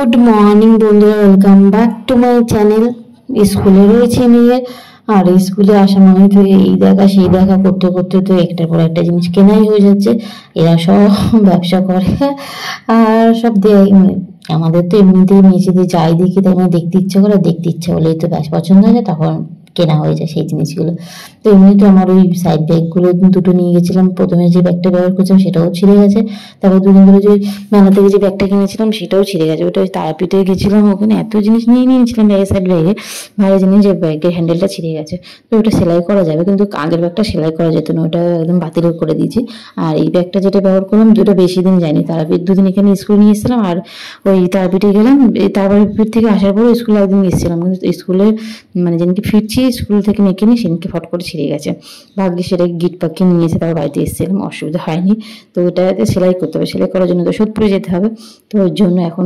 Good morning বন্ধুরা, welcome back to my channel. স্কুলে রয়েছে মেয়ে, আর স্কুলে আসা মানে তো এই দেখা সেই দেখা করতে করতে তো একটার পর একটা জিনিস কেনাই হয়ে যাচ্ছে। এরা সব ব্যবসা করে আর সব আমাদের তো এমনিতেই মেয়েদের যাই দেখি তাই মানে দেখতে ইচ্ছে করে, দেখতে ইচ্ছে হলেই তো ব্যাস পছন্দ হয়ে যায়, তখন কেনা হয়ে যায় সেই জিনিসগুলো। তো এমনি তো আমার ওই সাইড ব্যাগগুলো দুটো নিয়ে গেছিলাম, প্রথমে যে ব্যাগটা ব্যবহার করছিলাম সেটাও ছিঁড়ে গেছে, তারপর দুদিন ধরে যে মেলা থেকে যে ব্যাগটা কিনেছিলাম সেটাও ছিঁড়ে গেছে। ওটা ওই তারাপীঠে গেছিলাম, ওখানে এত জিনিস নিয়ে নিয়েছিলাম ব্যাগের সাইড ব্যাগে, ভালো জিনিস যে ব্যাগের হ্যান্ডেলটা ছিঁড়ে গেছে। তো ওটা সেলাই করা যাবে, কিন্তু আগের ব্যাগটা সেলাই করা যেত না, ওটা একদম বাতিল করে দিয়েছি। আর এই ব্যাগটা যেটা ব্যবহার করলাম দুটো বেশি দিন যায়নি, তারাপীঠ দুদিন এখানে স্কুলে নিয়ে এসেছিলাম, আর ওই তারাপীঠে গেলাম, তারাপীঠ থেকে আসার পরে স্কুলে একদিন এসেছিলাম, কিন্তু স্কুলে মানে যেদিনকে ফিরছি স্কুল থেকে মেখে নিই সেদিনকে ফট করে ছিঁড়ে গেছে। ভাগ্যে সেটা গিট পাকিয়ে নিয়ে এসে তারপর বাড়িতে এসেছিলাম, অসুবিধা হয়নি। তো ওটাতে সেলাই করতে হবে, সেলাই করার জন্য তো সোদপুরে যেতে হবে, তো ওর জন্য এখন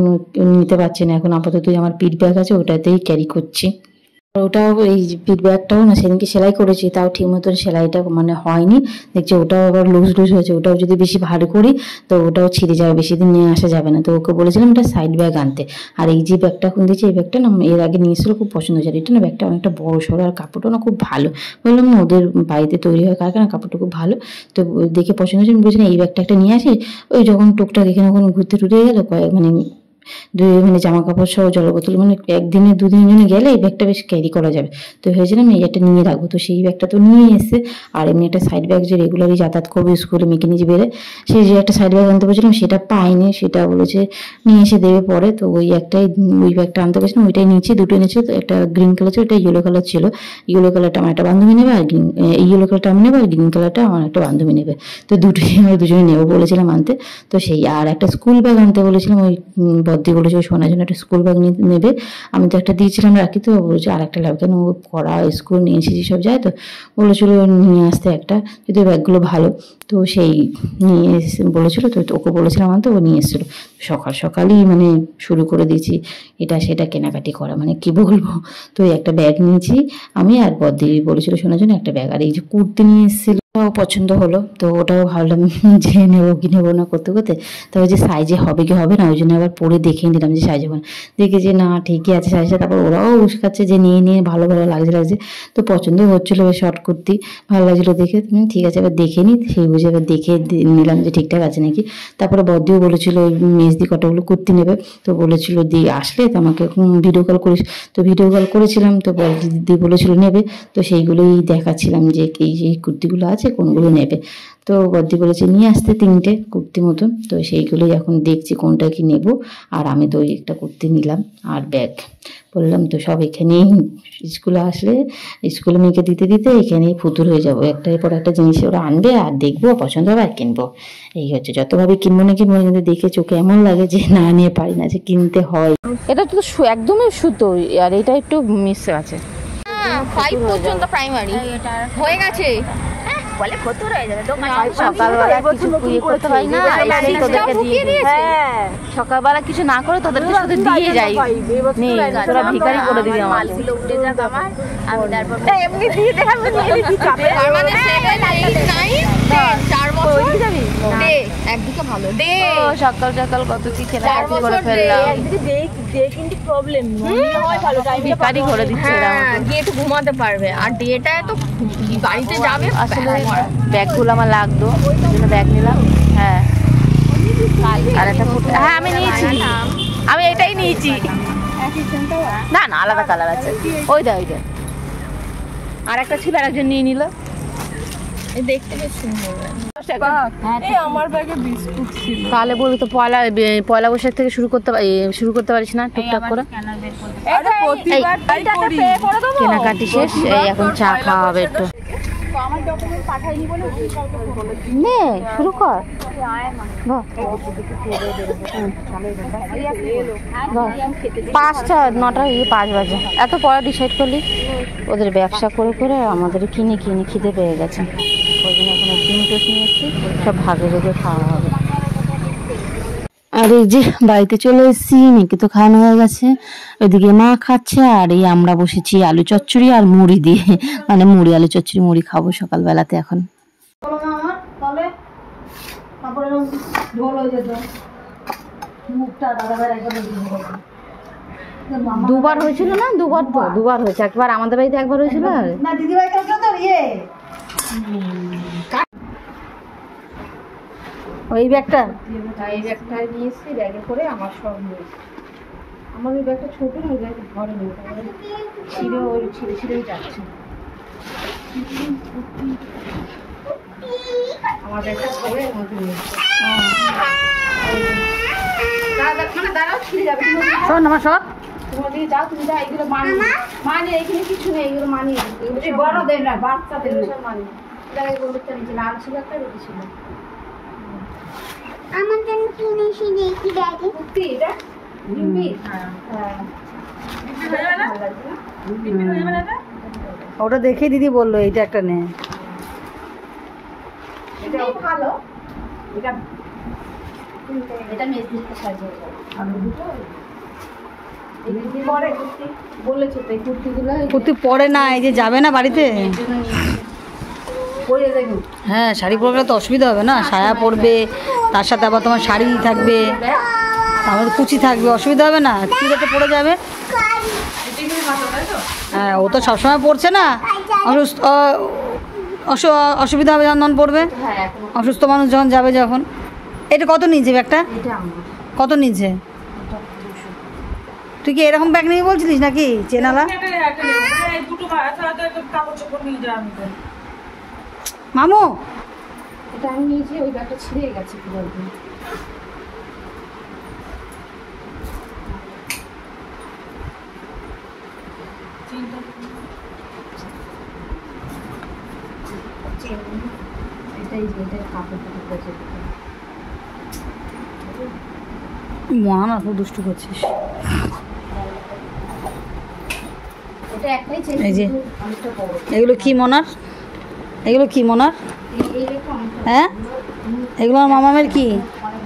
নিতে পারছি না। এখন আপাতত আমার পিঠ ব্যাগ আছে, ওটাতেই ক্যারি করছি। ওটাও এই পিঠ ব্যাগটাও না সেদিনকে সেলাই করেছি, তাও ঠিক মতন সেলাইটা মানে হয়নি, দেখছি ওটাও আবার লুজ লুজ হয়েছে। ওটাও যদি বেশি ভারী করি তো ওটাও ছিঁড়ে যাবে, বেশি দিন নিয়ে আসা যাবে না। তো ওকে বলেছিলাম এটা সাইড ব্যাগ আনতে। আর এই যে ব্যাগটা এখন দিয়েছি, এই ব্যাগটা না এর আগে নিয়ে এসেছিলো, খুব পছন্দ হয়েছে। এটা না ব্যাগটা অনেকটা বড় সড়ো, আর কাপড়টা না খুব ভালো। বললাম না ওদের বাড়িতে তৈরি হয় কারখানা, কাপড়টা খুব ভালো। তো দেখে পছন্দ হয়েছে, বলছি না এই ব্যাগটা একটা নিয়ে আসি, ওই যখন টুকটাক এখানে ওখানে ঘুরতে টুরে গেলো মানে মানে জামা কাপড় সহ জল বোতল মানে একদিনে দুদিনের জন্য গেলে এই ব্যাগটা বেশ ক্যারি করা যাবে। তো ভেবেছিলাম এই একটা নিয়ে রাখবো, তো সেই ব্যাগটা তো নিয়ে এসে, আর এমনি একটা সাইড ব্যাগ যে রেগুলারই যাতায়াত করবো স্কুলে মেয়েকে নিয়ে বেড়ে, সেই যে একটা সাইড ব্যাগ আনতে বলছিলাম সেটা পাইনি, সেটা বলেছে নিয়ে এসে দেবে পরে। তো ওই ব্যাগটা আনতে বলছিলাম, ওইটাই নিয়েছি, দুটো নিয়েছি। তো একটা গ্রিন কালার ছিল, একটা ইয়েলো কালার ছিল। ইয়েলো কালারটা আমার একটা বান্ধবী নেবে, আর ইয়েলো কালারটা আমি নেবো, আর গ্রিন কালারটা আমার একটা বান্ধবী নেবে। তো দুটোই আমরা দুজনে নেবো বলেছিলাম আনতে। তো সেই আর একটা স্কুল ব্যাগ আনতে বলেছিলাম, ওই বদ্দি বলেছিল শোনার জন্য একটা স্কুল ব্যাগ নেবে। আমি তো একটা দিয়েছিলাম রাখি, তো বলেছে আর একটা লাগবে, কেন ও পড়া স্কুল নিয়ে এসেছি সব যায়, তো বলেছিল নিয়ে আসতে একটা, যদি ব্যাগগুলো ভালো। তো সেই নিয়ে এসে বলেছিল, তো ওকে বলেছিলাম আনতে, ও নিয়ে এসেছিলো। সকাল সকালই মানে শুরু করে দিয়েছি এটা সেটা কেনাকাটি করা, মানে কি বলবো। তো একটা ব্যাগ নিয়েছি আমি, আর বদ্দি বলেছিল শোনার জন্য একটা ব্যাগ। আর এই যে কুর্তি নিয়ে এসেছিল পছন্দ হলো, তো ওটাও ভাবলাম যে নেবো কি নেবো না করতে করতে, তবে যে সাইজে হবে কি হবে না ওই জন্য আবার পরে দেখে নিলাম যে সাইজ হবে না, দেখে যে না ঠিকই আছে সাইজটা। তারপর ওরাও উস্কাচ্ছে যে নিয়ে নিয়ে ভালো ভালো লাগছে। তো পছন্দ হচ্ছিলো শর্ট কুর্তি, ভালো লাগছিলো দেখে, ঠিক আছে এবার দেখে নিই, সেই বুঝে এবার দেখে নিলাম যে ঠিকঠাক আছে নাকি। তারপরে বদ্দিও বলেছিল ওই মেজদি কটাগুলো কুর্তি নেবে, তো বলেছিল দিয়ে আসলে তো আমাকে ভিডিও কল করিস। তো ভিডিও কল করেছিলাম, তো দিদি বলেছিল নেবে, তো সেইগুলোই দেখাচ্ছিলাম যে এই কুর্তিগুলো আছে কোনগুলো নেবে। তো বদ্দি বলেছে নিয়ে আসতে 3টে কুর্তি মতন, তো সেইগুলোই এখন দেখছি কোনটা কি নেব। আর আমি তো ওই একটা কুর্তি নিলাম আর ব্যাগ বললাম, তো সব এখানেই স্কুলে আসলে স্কুলে মেয়েকে দিতে দিতে এখানেই ফুতুর হয়ে যাবো, একটার পর একটা জিনিস ওরা আনবে আর দেখবো পছন্দ হবে আর কিনবো। এই হচ্ছে, যতভাবে কিনবো না কিনবো কিন্তু দেখে চোখে এমন লাগে যে না নিয়ে পারি না, যে কিনতে হয়। এটা তো একদমই সুতো, আর এটা একটু মিস আছে। 5 পর্যন্ত প্রাইমারি হয়ে গেছে, বলে ফতুর হয়ে যাবে। সকালবেলা কিছু ইয়ে করতে হয় না, এসেই তোদেরকে দিয়ে দিয়েছে। সকালবেলা কিছু না করে তোদেরকে শুধু দিয়ে যাই, নেই তোরা ভিখারি করে দিবি আমার। ছিল উঠে যাক আমার, আমি তারপর এমনি দিয়ে দেখাবো, নিয়ে কি চাপে তার মানে 7 8 9 4 বছর যাবি দে একদিকে ভালো দে। সকাল সকাল কত কি কেনাকাটি করে ফেললাম, একদিকে দে কিন্তু প্রবলেম মনে হয় ভালো টাইম ভিখারি করে দিচ্ছে এরা আমাকে। গিয়ে একটু ঘুমাতে পারবে, আর ডেটায় তো বাড়িতে যাবে। আসলে ব্যাগগুলো আমার লাগতো, ওই জন্য ব্যাগ নিলাম। হ্যাঁ আর একটা হ্যাঁ আমি নিয়েছি, আমি এটাই নিয়েছি। না না আলাদা কালার আছে, ওই দা আর একটা ছিল, আর একজন নিয়ে নিল। দেখতে বেশ সুন্দর। আমার ব্যাগে বিস্কুট ছিল, তাহলে বলবি তো পয়লা বৈশাখ থেকে শুরু করতে পারিস না টুকটাক করে। কেনাকাটি শেষ, এই এখন চা খাওয়া হবে একটু। নে শুরু কর, 5টা 9টা 5 বাজে, এত পরে ডিসাইড করলি। ওদের ব্যবসা করে করে আমাদের কিনে খিদে পেয়ে গেছে, ওই জন্য এখন ডিম টোস্ট নিয়ে এসেছি, সব ভাগে ভাগে খাওয়া হবে। আর এই যে বাড়িতে চলে এসেছি, মেয়েকে তো খাওয়ানো হয়ে গেছে, ওইদিকে মা খাচ্ছে, আর এই আমরা বসেছি আলু চচ্চড়ি আর মুড়ি দিয়ে, মানে মুড়ি আলু চচ্চড়ি মুড়ি খাবো সকালবেলাতে এখন। দুবার হয়েছিল না? দুবার হয়েছে। একবার আমাদের বাড়িতে একবার হয়েছিল না, দিদি বাড়িতে তো ওই ব্যাগটা নিয়ে এসেছি, ব্যাগে করে আমার সব নিয়েছি। আমার ওই ব্যাগটা ছোট না, ওই ব্যাগটা ঘরে নেই, ছিঁড়েই যাচ্ছে। আমার ব্যাগটা করে মধ্যে নিয়েছে। দাঁড়াও, ছিঁড়ে যাবে। শোন আমার সব, তোমার দিকে যাও, তুমি যাও, এগুলো মানিয়ে এখানে কিছু নেই, এগুলো মানিয়ে বড় দেয় না, বাচ্চাদের সব মানিয়ে। গরুটা নিচে লাল ছিল একটা, রুটি ছিল। আমার জন্য কিনেছি দেখি ব্যাগে কুর্তি, এটা ওটা দেখে দিদি বললো এটা একটা নে, এটা ভালো, এটা মেজদিকে সাজিয়ে বলেছে তো, এই কুর্তিগুলো কুর্তি পরে না, এই যে যাবে না বাড়িতে, হ্যাঁ শাড়ি পরলে তো অসুবিধা হবে না, সায়া পরবে, তার সাথে আবার তোমার শাড়ি থাকবে, আমাদের কুচি থাকবে, অসুবিধা হবে না, চুড়িতে পরে যাবে। হ্যাঁ ও তো সবসময় পড়ছে না, অসুবিধা হবে যখন পড়বে, অসুস্থ মানুষ যখন যাবে যখন। এটা কত নিয়েছে ব্যাগটা? কত নিয়েছে? তুই কি এরকম ব্যাগ নিয়ে বলছিলিস নাকি চেনালা? মামু এটা আমি নিয়েছি, ওই ব্যাগটা ছিঁড়ে গেছে পুরো। মা না খুব দুষ্টু করছিস। এই যে এগুলো কি মনার, এগুলো কি মনার? হ্যাঁ এগুলো আমার মামামের কি?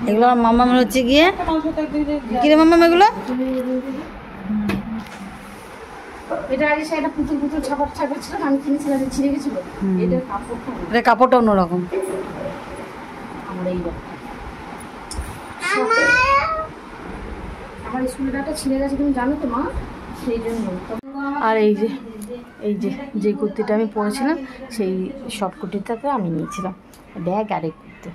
এগুলো আমার মামামের হচ্ছে গিয়ে কি রে মামাম এগুলো? এটা আগে সেটা পুতুল পুতুল ছাপার ছিল, আমি কিনেছিলাম, ছিঁড়ে গেছিল। এটা কাপড়টা অন্যরকম। আমার এই আমার স্কুলের ব্যাগটা ছিঁড়ে গেছে, তুমি জানো তো মা, সেই জন্য। আর এই যে কুর্তিটা আমি পরেছিলাম, সেই শর্ট কুর্তিটাকে আমি নিয়েছিলাম ব্যাগ, আর এই কুর্তি,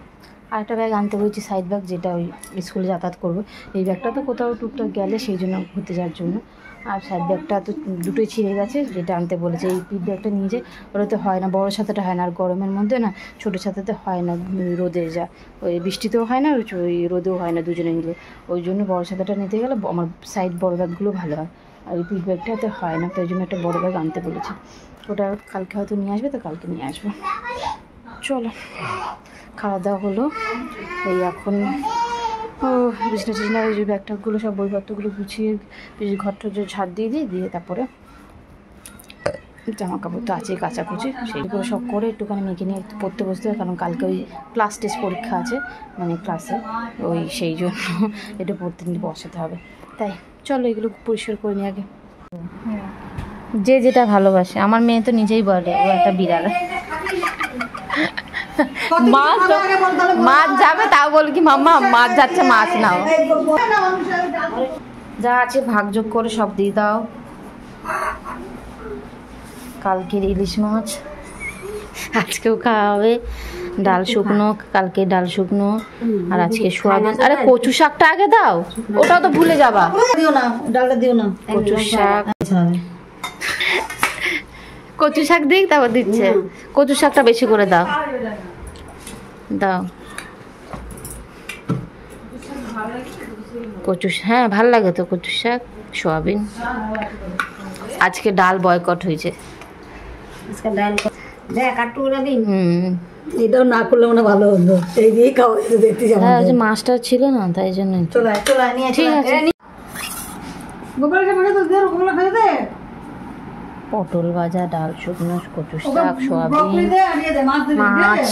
আর একটা ব্যাগ আনতে বলছি, সাইড ব্যাগ, যেটা ওই স্কুলে যাতায়াত করবো। এই ব্যাগটা তো কোথাও টুকটাক গেলে সেই জন্য ঘুরতে যাওয়ার জন্য, আর সাইড ব্যাগটা তো দুটোই ছিঁড়ে গেছে, যেটা আনতে বলেছে। এই পিঠ ব্যাগটা নিয়ে যে ওটাতে হয় না, বড়ো ছাতাটা হয় না, আর গরমের মধ্যে না ছোটো ছাতাতে হয় না, রোদে যা ওই বৃষ্টিতেও হয় না, ওই রোদেও হয় না দুজনে মিলে, ওই জন্য বড়ো ছাতাটা নিতে গেলে আমার সাইড বড়ো ব্যাগগুলো ভালো হয়, আর এই পিঠ ব্যাগটাতে হয় না, তো ওই জন্য একটা বড়ো ব্যাগ আনতে বলেছে। ওটা কালকে হয়তো নিয়ে আসবে, তো কালকে নিয়ে আসবো। চলো খাওয়া দাওয়া হলো, এই এখন বিছনা টিছনা ওই যে ব্যাগটাগুলো সব বইপত্রগুলো গুছিয়ে ঘরটা যে ঝাড় দিয়ে তারপরে জামা কাপড় তো আছে কাচাকুচি, সেইগুলো সব করে একটুখানি মেয়েকে নিয়ে একটু পড়তে বসতে হবে, কারণ কালকে ওই ক্লাস টেস্ট পরীক্ষা আছে, মানে ক্লাসে ওই সেই জন্য একটু পড়তে নিয়ে বসাতে হবে। তাই চলো এগুলো পরিষ্কার করে নিয়ে আগে, যে যেটা ভালোবাসে। আমার মেয়ে তো নিজেই বলে ও একটা বিড়াল, মাছ যাবে তাও বল কি মাম্মা মাছ যাচ্ছে, মাছ নাও, যা আছে ভাগযোগ করে সব দিয়ে দাও। কালকের ইলিশ মাছ আজকেও খাওয়া হবে, ডাল শুকনো, কালকে ডাল শুকনো, আর আজকে সোয়াবিন। আরে কচু শাকটা আগে দাও, ওটাও তো ভুলে যাবা, দিও না ডালটা দিও না। কচু শাক, কচু শাক দিই, তারপর দিচ্ছে কচু শাকটা বেশি করে দাও দাও। কচু, হ্যাঁ ভাল লাগে তো কচু শাক, সোয়াবিন। আজকে ডাল বয়কট হয়েছে, এটাও না করলে মনে ভালো হতো, এই দিয়ে খাওয়া দেখতে যাবো। হ্যাঁ ওই যে মাছটা ছিল না, তাই জন্য। ঠিক আছে, পটল ভাজা, ডাল শুকনো, কচু শাক, সোয়াবিন, মাছ।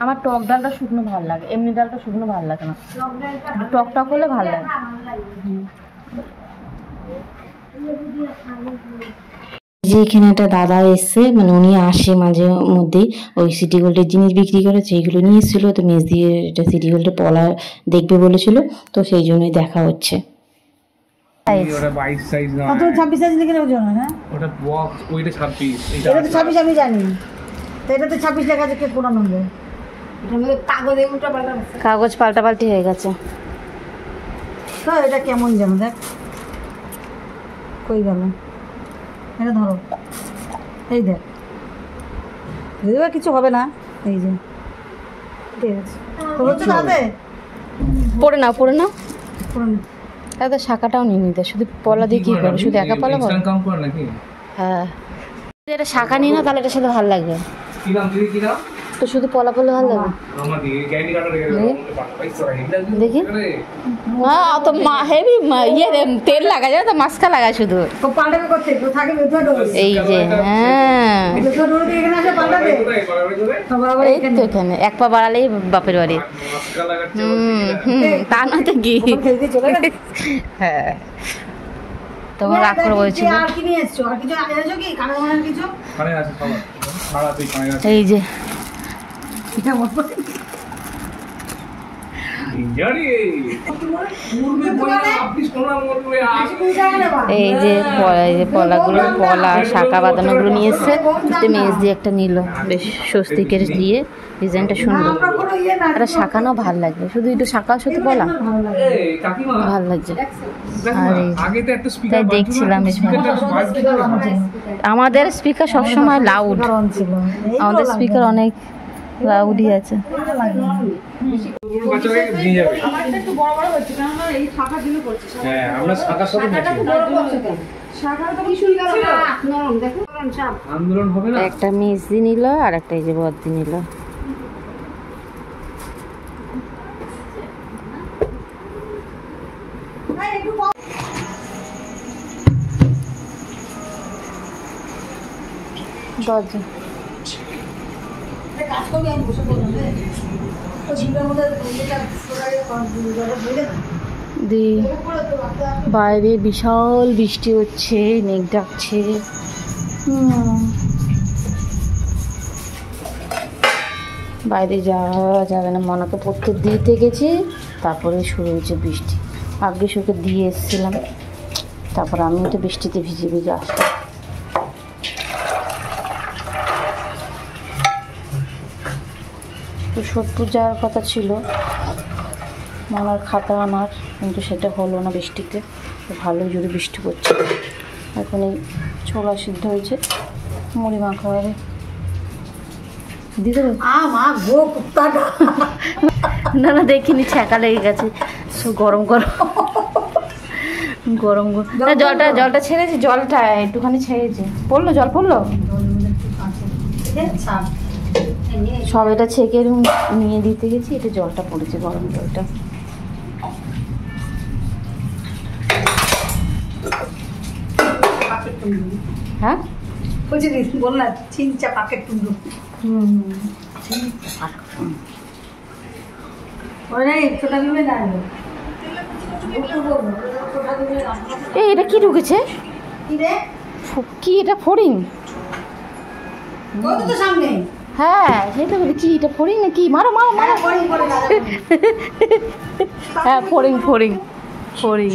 আমার টক ডালটা শুকনো ভালো লাগে, এমনি ডালটা শুকনো ভালো লাগে না, টক টক হলে ভালো লাগে। যে এখানে একটা দাদা এসছে, মানে উনি আসে মাঝে মধ্যেই, ওই সিটি গোল্ডের জিনিস বিক্রি করে, সেইগুলো নিয়ে এসেছিল। তো মেজ দিয়ে এটা সিটি গোল্ডের পলা দেখবে বলেছিল, তো সেই জন্যই দেখা হচ্ছে। ওটা 22 সাইজ না, কত 26 সাইজ লিখে ওজন হ্যাঁ ওটা বক্স, ওইটা 26, এটা তো 26 আমি জানি, তো এটা তো 26 লেখা আছে, কে কোন নম্বর? এটার মধ্যে কাগজে উল্টা পাল্টা আছে। কাগজ পাল্টাপাল্টি হয়ে গেছে। তো এটা কেমন যেন দেখ কই গেল, এটা ধরো, এই দেখ, যদিও কিছু হবে না, এই যে ঠিক আছে তো হচ্ছে তাতে পড়ে নাও পড়ে নাও, পুরো তাদের শাখাটাও নিয়ে নিতে, শুধু পলা দিয়ে কি করবে, শুধু একা পলা ইনস্ট্যান্ট কাম করে নাকি? হ্যাঁ, এটা শাখা নিয়ে না, তাহলে এটার সাথে ভালো লাগবে। কি নাম দিদি, কি নাম? তো শুধু পলা পলা ভালো লাগবে। আমার দিদি গ্যারান্টি কার্ড রেখে দাও, দেখি হ্যাঁ, তো হেভি ইয়ে তেল লাগা যায়, তো মাস্কা লাগা শুধু, তো পাল্টাবে করতে তো থাকে বেথা ডোজ, এই যে হ্যাঁ, বেথা ডোজ এখানে আসে পাল্টাবে তো বাবা এই তো এখানে এক পা বাড়ালেই বাপের বাড়ি। মাস্কা লাগাচ্ছে তা না তো কি, খেলতে চলে গেছে। হ্যাঁ তোমার রাগ করে বলছিল। আর কি নিয়ে এসছো, আর কিছু আনেছো কি কানে মানের কিছু? কানে আছে সবার, সারা তুই কানে আছে এই যে এটা বলবো ইঞ্জারি মুরগি বলে আপনি সোনা মুরগি এই যে পলাগুলো, পলা শাখা বাঁধানোগুলো নিয়ে এসছে, তো মেজ দিয়ে একটা নিল, বেশ স্বস্তিকের দিয়ে, ডিজাইনটা সুন্দর, একটা শাখানো ভাল লাগবে, শুধু একটু শাখা শুধু পলা এই কাকিমা ভাল লাগছে। আর এই আগে তো একটা তাই স্পিকার দেখছিলাম এখানে। স্পিকার আমাদের স্পিকার সবসময় লাউড, ছিল আমাদের স্পিকার অনেক লাউডই আছে। বাচ্চাকে নিয়ে যাবে। হ্যাঁ, আমরা শাখার সাথে আন্দোলন হবে না। একটা মেজদি নিল আর একটা এই যে বদ্দি নিল। দরজা বাইরে বিশাল বৃষ্টি হচ্ছে, মেঘ ডাকছে। বাইরে যাওয়া যাবে না, মনাকে পড়তে দিতে গেছি, তারপরে শুরু হয়েছে বৃষ্টি। আগে শুকে দিয়ে এসেছিলাম, তারপর আমি তো বৃষ্টিতে ভিজে ভিজে আসলাম। তো সোদপুর যাওয়ার কথা ছিল মনার খাতা আনার, কিন্তু সেটা হলো না বৃষ্টিতে। তো ভালোই জোরে বৃষ্টি পড়ছে। এখন এই ছোলা সিদ্ধ হয়েছে, মুড়ি মাখা হবে। দিতে না না দেখিনি, ছ্যাঁকা লেগে গেছে, গরম গরম গরম গরম। জলটা ছেড়েছে, জলটা একটুখানি ছেড়েছে, পড়লো, জল পড়লো সব। এটা ছেঁকে নিয়ে দিতে গেছি, এটা জলটা পড়েছে, গরম জলটা। হ্যাঁ বললাম চিনচা পাকেট টুকরো, এটা কি ঢুকেছে, কি এটা ফড়িং? সামনে হ্যাঁ সেটা বলি, কি এটা ফড়িং না কি? মারো মারো মারো। হ্যাঁ ফড়িং ফড়িং ফড়িং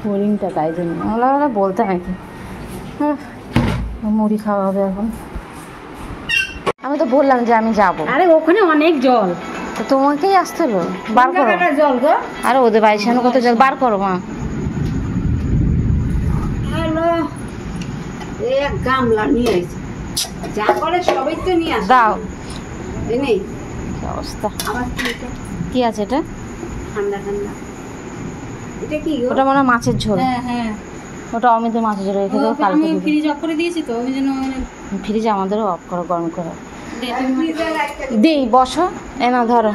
ফড়িংটা, তাই জন্য ওরা বলতে নাকি। হ্যাঁ মুড়ি খাওয়া হবে এখন। আমি তো বললাম যে আমি যাবো। আরে ওখানে অনেক জল, তো তোমাকেই আসতে হলো, বার করো জল গো। আরে ওদের বাড়ির সামনে কত জল, বার করো মা। হ্যালো, এক গামলা নিয়ে আইছি, যা করে সবাই তো নিয়ে আসে। দাও, নেই কি অবস্থা। আবার কি আছে এটা? ঠান্ডা ঠান্ডা, এটা কি গো? ওটা মনে হয় মাছের ঝোল। হ্যাঁ হ্যাঁ, ওটা অমিতের মাছের ঝোল রেখে দেবো, কালকে আমি ফ্রিজ অফ করে দিয়েছি তো, ওই জন্য ফ্রিজে আমাদেরও অফ করো, গরম করো। দিই বসো, এ না ধরো।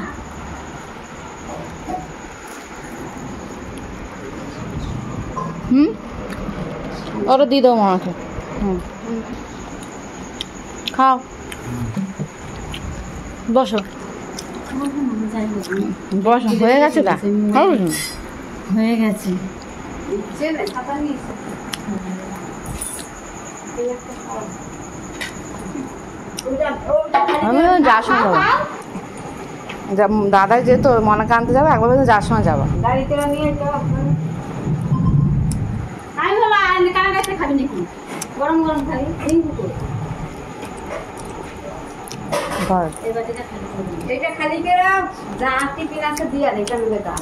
ওটা দিয়ে দেবো মাকে। খাও। বসো বসো, হয়ে গেছে না? হয়ে গেছে। আমি যাওয়ার সময় যাবো, দাদা যেহেতু মনাকে আনতে যাবো, একবার বলতে যাওয়ার সময় যাবো। গাড়িতে নিয়ে যাও। আমি বলো কারা কাছে খাবি নাকি? গরম গরম খাবি? এটা খালি করে যা টিফিন আছে দিয়া দে, এটা মিলে দাও।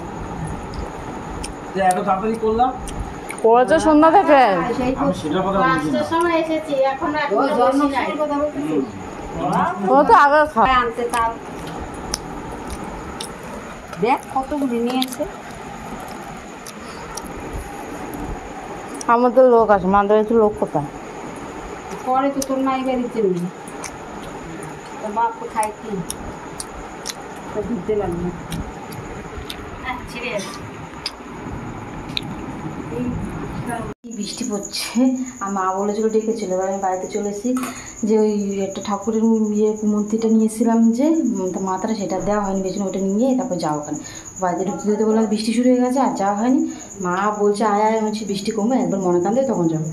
এত তাড়াতাড়ি করলাম করেছে সন্ধ্যা থেকে। আমি সেটার কথা বলছি না। সময় এসেছি এখন কথা বলতেছি। ও তো আগে খাওয়া। আনতে তাও দেখ কতগুলি নিয়েছে। আমাদের লোক আছে, আমাদের একটু লোক কোথায়? পরে তো তোর মাই বাড়িতে নেই, তোর বাপ তো খাই কি তো দিতে লাগবে। বৃষ্টি পড়ছে আর মা বলেছিল ডেকেছিল, এবার আমি বাড়িতে চলে এসেছি যে ওই একটা ঠাকুরের মূর্তিটা নিয়েছিলাম যে মাথাটা, সেটা দেওয়া হয়নি, বেশি ওটা নিয়ে তারপর যাওয়া ওখানে বাড়িতে ঢুকতে দিতে বললাম, বৃষ্টি শুরু হয়ে গেছে আর যাওয়া হয়নি। মা বলছে আয় আয়, হচ্ছে বৃষ্টি কমবে একবার মনে কান্দে তখন যাবো।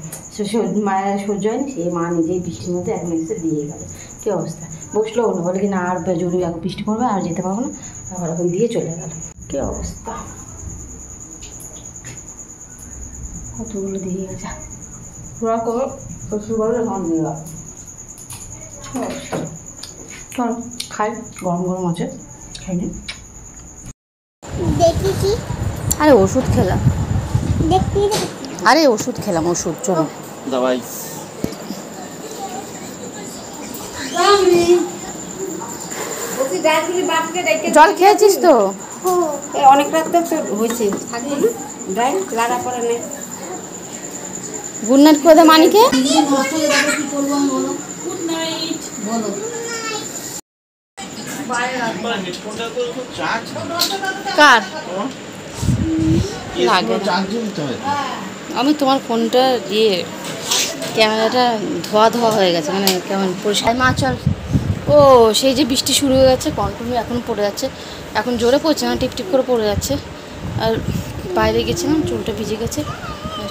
মায়ের সহ্য হয়নি, সেই মা নিজেই বৃষ্টির মধ্যে এখন এসে দিয়ে গেল। কী অবস্থা, বসলো না, বলে কি না আর জরুরি এখন বৃষ্টি পড়বে আর যেতে পারবো না, আবার এখন দিয়ে চলে গেল। কী অবস্থা, কতগুলো দিয়ে গেছে পুরা করো শ্বশুরবাড়ি এখন দিয়ে গেল। চল খাই, গরম গরম আছে, খাই নি। দেখি কি আরে ওষুধ খেলাম, দেখি আরে ওষুধ খেলাম, ওষুধ। চলো দাবাই জল খেয়েছিস তো? অনেক রাত তো হয়েছে, থাকবো না যাই লাগা পরে নেই। গুড নাইট করে দে মানিকে। কার লাগে না? আমি তোমার ফোনটা দিয়ে ক্যামেরাটা ধোয়া ধোয়া হয়ে গেছে, মানে কেমন পরিষ্কার। মা চল। ও সেই যে বৃষ্টি শুরু হয়ে গেছে, কন্টিনিউ এখন পড়ে যাচ্ছে, এখন জোরে পড়ছে না, টিপ টিপ করে পড়ে যাচ্ছে। আর বাইরে গেছিলাম, চুলটা ভিজে গেছে,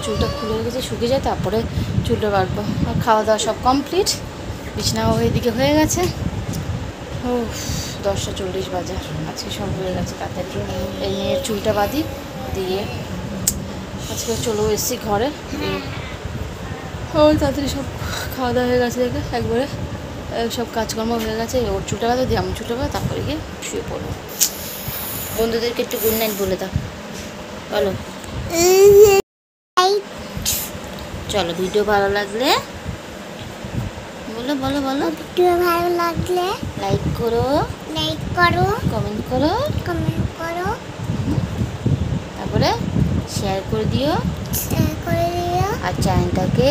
চুলটা খুলে গেছে, শুকিয়ে যায় তারপরে চুলটা বাঁধবো। আর খাওয়া দাওয়া সব কমপ্লিট, বিছানাও এদিকে হয়ে গেছে। ও 10:40 বাজে, আজকে সব হয়ে গেছে তাড়াতাড়ি। এই মেয়ের চুলটা বাঁধি দিয়ে আজকে চলেও এসেছি ঘরে। ও তাড়াতাড়ি সব খাওয়া দাওয়া হয়ে গেছে, দেখে একবারে সব কাজকর্ম হয়ে গেছে। ওর চুলটা বাঁধো দিয়ে আমার চুলটা বাঁধো, তারপরে গিয়ে শুয়ে পড়বো। বন্ধুদেরকে একটু গুড নাইট বলে দাও, বলো। চলো, ভিডিও ভালো লাগলে বলো বলো বলো, ভিডিও ভালো লাগলে লাইক করো, কমেন্ট করো, তারপরে শেয়ার করে দিও, আর চ্যানেলটাকে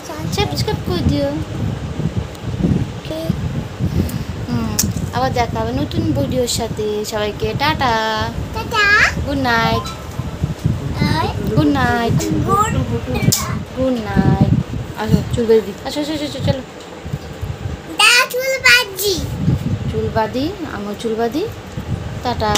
সাবস্ক্রাইব করে দিও। আবার দেখা হবে নতুন ভিডিওর সাথে। সবাইকে tata, good night, good night, good night. আসো চুল বেঁধে দিই, আসো আসো আসো, চলো চুল বাঁধি, আমার চুল বাঁধি। টাটা।